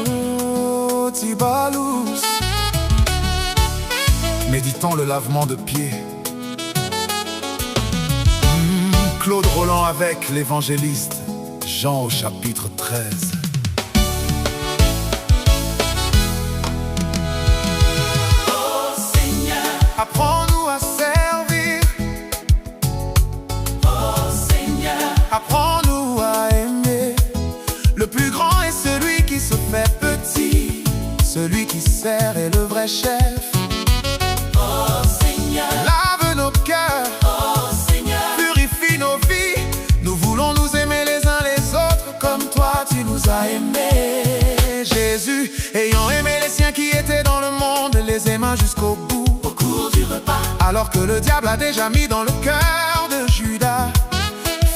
Oh, Tibalous, méditant le lavement de pieds. Claude Roland avec l'évangéliste Jean au chapitre 13. Oh Seigneur, apprends-nous à servir. oh Seigneur, Apprends-nous à aimer. Le plus grand est celui qui se fait petit. Celui qui sert est le vrai chef. oh Seigneur, Lave nos cœurs, oh Seigneur, purifie nos vies. Nous voulons nous aimer les uns les autres comme toi tu nous as aimés. Jésus, ayant aimé les siens qui étaient dans le monde, les aima jusqu'au bout. au cours du repas, Alors que le diable a déjà mis dans le cœur de Judas,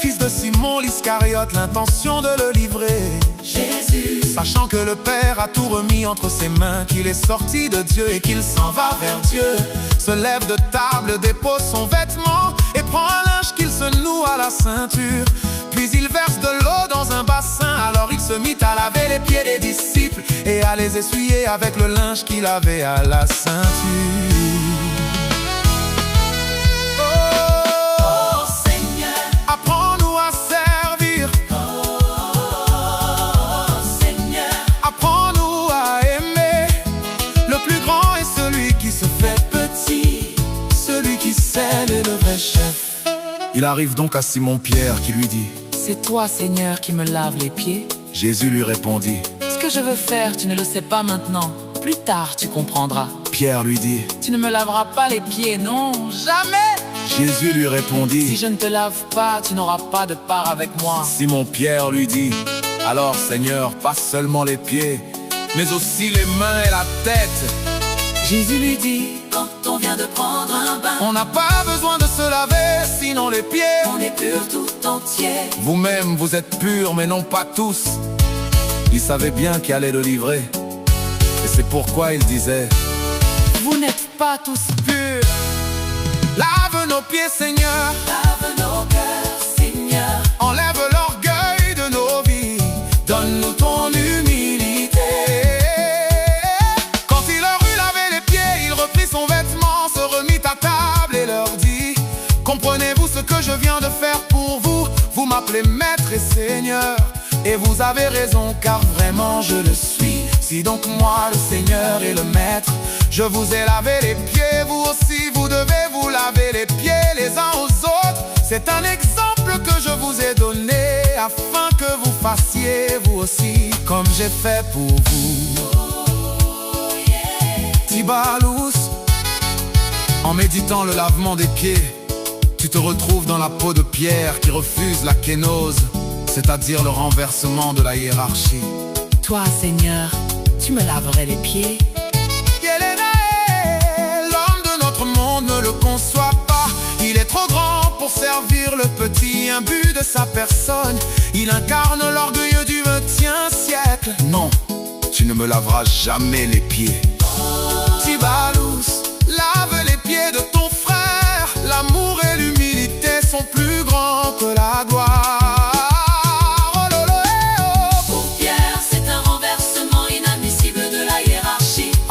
fils de Simon l'Iscariote, l'intention de le livrer. Jésus, Sachant que le Père a tout remis entre ses mains, qu'il est sorti de Dieu et qu'il s'en va vers Dieu, se lève de table, dépose son vêtement et prend un linge qu'il se noue à la ceinture. Puis il verse de l'eau dans un bassin. Alors il se mit à laver les pieds des disciples et à les essuyer avec le linge qu'il avait à la ceinture. oh Seigneur, Apprends-nous à servir, oh Seigneur, apprends-nous à aimer. Le plus grand est celui qui se fait petit, celui qui sert est le vrai chef. Il arrive donc à Simon-Pierre qui lui dit: C'est toi, Seigneur, qui me lave les pieds. Jésus lui répondit. Ce que je veux faire, tu ne le sais pas maintenant. Plus tard, tu comprendras. Pierre lui dit. Tu ne me laveras pas les pieds, non, jamais. Jésus lui Si répondit. je ne te lave pas, tu n'auras pas de part avec moi. Simon-Pierre lui dit: Alors Seigneur, pas seulement les pieds, mais aussi les mains et la tête. Jésus lui dit, quand on vient de prendre un bain, On n'a pas besoin de se laver, sinon les pieds. on est pur tout entier. Vous-même, vous êtes purs, mais non pas tous. Il savait bien qu'il allait le livrer. Et c'est pourquoi il disait: vous n'êtes pas tous Purs, lave nos pieds, Seigneur. Lave nos cœurs, Seigneur, Enlève l'orgueil de nos vies. Donne-nous ton humilité. Quand il leur eut lavé les pieds, il reprit son vêtement, se remit à table et leur dit: Comprenez-vous ce que je viens de faire pour vous? Vous m'appelez maître et seigneur, et vous avez raison, car vraiment je le suis. Si donc moi, le Seigneur et le Maître, je vous ai lavé les pieds, vous aussi vous devez vous laver les pieds les uns aux autres. C'est un exemple que je vous ai donné, afin que vous fassiez vous aussi comme j'ai fait pour vous. Tibalous, en méditant le lavement des pieds, tu te retrouves dans la peau de Pierre qui refuse la kénose, c'est-à-dire le renversement de la hiérarchie. toi, Seigneur, tu me laverais les pieds. L'homme de notre monde ne le conçoit pas. Il est trop grand pour servir le petit imbu de sa personne. Il incarne l'orgueilleux du XXe siècle. Non, tu ne me laveras jamais les pieds. Tibalous, lave les pieds de ton frère. L'amour et l'humilité sont plus grands que la gloire.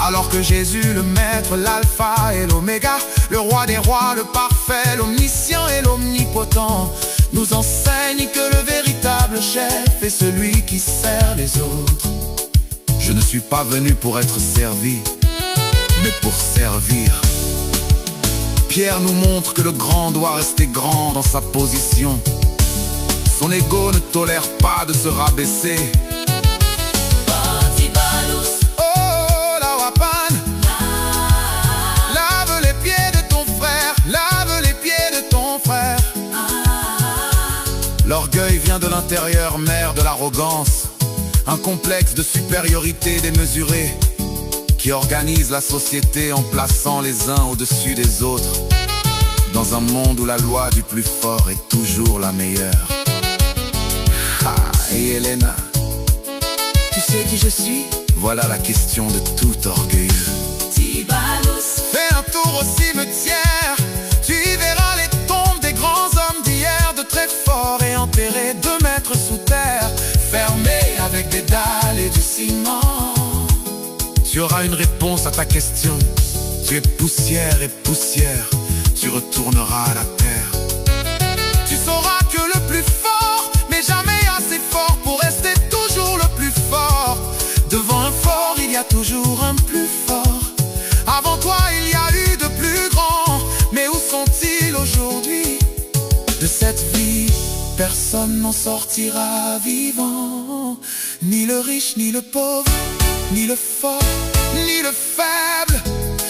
Alors que Jésus, le maître, l'alpha et l'oméga, le roi des rois, le parfait, l'omniscient et l'omnipotent, nous enseigne que le véritable chef est celui qui sert les autres. Je ne suis pas venu pour être servi, mais pour servir. Pierre nous montre que le grand doit rester grand dans sa position. Son ego ne tolère pas de se rabaisser. L'orgueil vient de l'intérieur, mère de l'arrogance, un complexe de supériorité démesurée qui organise la société en plaçant les uns au-dessus des autres, dans un monde où la loi du plus fort est toujours la meilleure. Et Elena, Tu sais qui je suis? voilà la question de tout orgueilleux. Tibalous, Fais un tour au cimetière, tu y verras les tombes des grands hommes d'hier, de très forts et enterrés 2 mètres sous terre. fermé avec des dalles et du ciment. Tu auras une réponse à ta question. Tu es poussière et poussière, tu retourneras à la terre. Tu sauras que le plus fort, mais jamais assez fort pour rester toujours le plus fort. Devant un fort, il y a toujours un plus fort. Avant toi, il y a eu de plus grands, mais où sont-ils aujourd'hui? De cette vie, personne n'en sortira vivant. Ni le riche, ni le pauvre, ni le fort, ni le faible.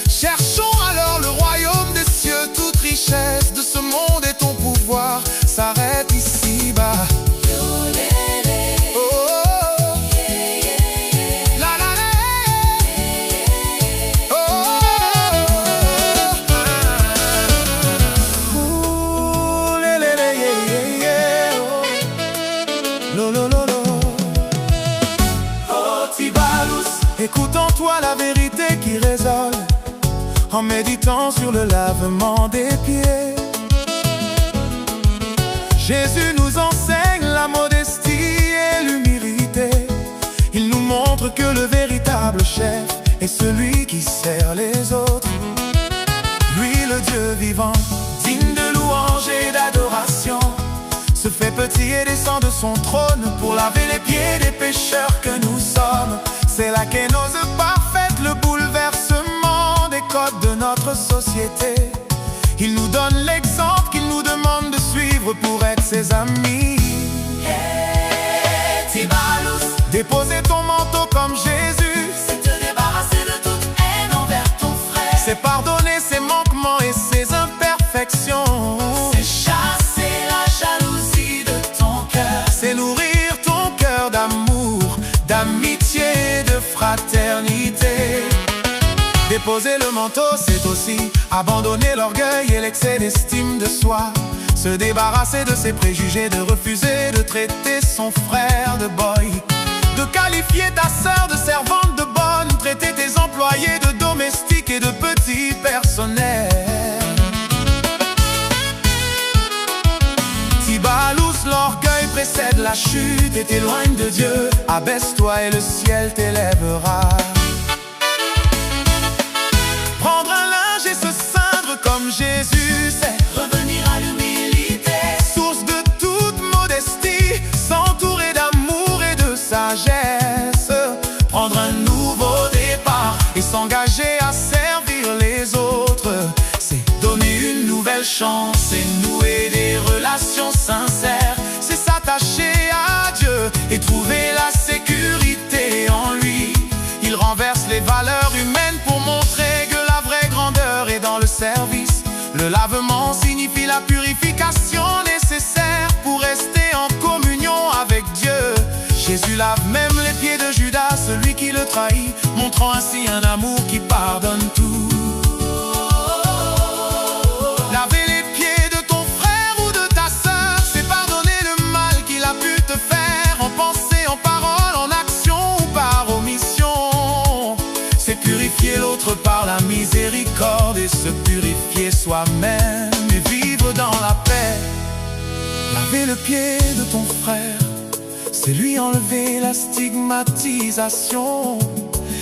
Cherchons alors le royaume des cieux. Toute richesse de ce monde et ton pouvoir s'arrête ici-bas. Écoute en toi la vérité qui résonne, en méditant sur le lavement des pieds. Jésus nous enseigne la modestie et l'humilité. Il nous montre que le véritable chef est celui qui sert les autres. Lui, le Dieu vivant, digne de louange et d'adoration, se fait petit et descend de son trône pour laver les pieds des pécheurs que nous sommes. C'est la kénose parfaite, le bouleversement des codes de notre société. Il nous donne l'exemple qu'il nous demande de suivre pour être ses amis. Hey, Tibalous, déposer ton manteau comme Jésus, c'est te débarrasser de toute haine envers ton frère. c'est pardonner ses manquements et ses imperfections. C'est chasser la jalousie de ton cœur. C'est nourrir ton cœur d'amour, d'amitié, de fraternité. Déposer le manteau, c'est aussi abandonner l'orgueil et l'excès d'estime de soi. Se débarrasser de ses préjugés, de refuser de traiter son frère de boy, de qualifier ta sœur de servante de bonne, traiter tes employés de domestiques et de petits personnels. Tibalous, l'orgueil précède la chute et t'éloigne de Dieu. Abaisse-toi et le ciel t'élèvera. Prendre un linge et se ceindre comme Jésus, c'est Revenir à l'humilité. source de toute modestie, s'entourer d'amour et de sagesse. Prendre un nouveau départ et s'engager à servir les autres, c'est donner une nouvelle chance et nouer des relations sincères. C'est s'attacher à Dieu et trouver la sécurité en lui. Il renverse les valeurs humaines pour montrer que la vraie grandeur est dans le service. Le lavement signifie la purification nécessaire pour rester en communion avec Dieu. Jésus lave même les pieds de Judas, celui qui le trahit, montrant ainsi un amour qui pardonne tout. Laver les pieds de ton frère ou de ta sœur, c'est pardonner le mal qu'il a pu te faire, en pensée, en parole, en action ou par omission. C'est purifier l'autre par la miséricorde et se purifier soi-même et vivre dans la paix. Laver le pied de ton frère, c'est lui enlever la stigmatisation,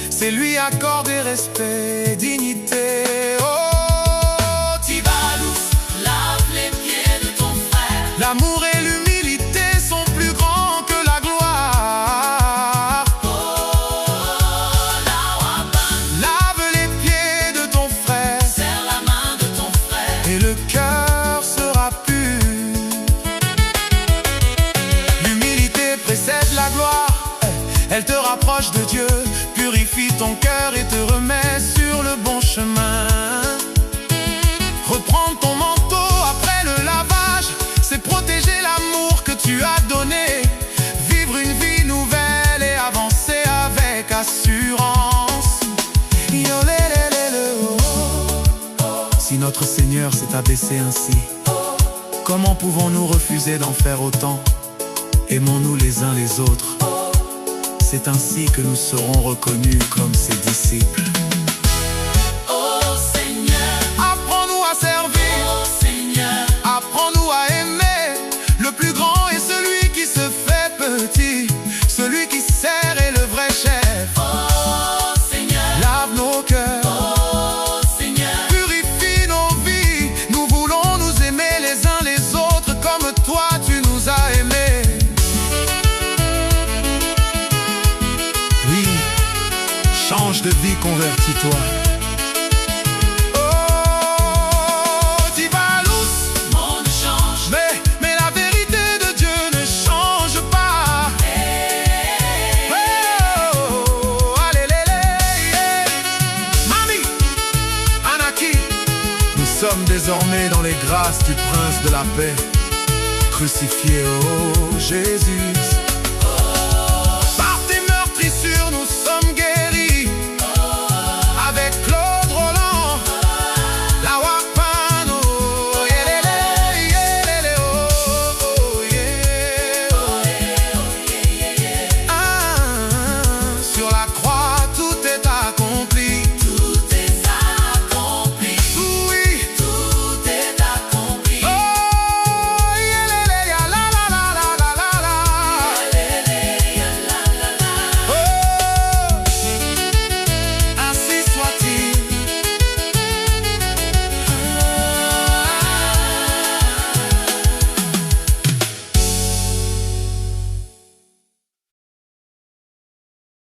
c'est lui accorder respect, dignité. Oh, Tibalous, lave les pieds de ton frère. l'amour et l'humilité sont plus grands que la gloire. Oh, la Waban, Lave les pieds de ton frère serre la main de ton frère. et le cœur sera pur. L'humilité précède la gloire, elle te rapproche de Dieu, purifie ton cœur et te remet sur le bon chemin. Reprendre ton manteau après le lavage, c'est protéger l'amour que tu as donné, vivre une vie nouvelle et avancer avec assurance. Si notre Seigneur s'est abaissé ainsi, comment pouvons-nous refuser d'en faire autant? Aimons-nous les uns les autres. C'est ainsi que nous serons reconnus comme ses disciples. Oh Seigneur, Apprends-nous à servir, oh Seigneur, apprends-nous à aimer. Le plus grand est celui qui se fait petit. change de vie, convertis-toi. Oh, Tibalous, monde change. mais la vérité de Dieu ne change pas. Oh, allez, Mami, Anaki, Nous sommes désormais dans les grâces du Prince de la paix, crucifié, oh Jésus.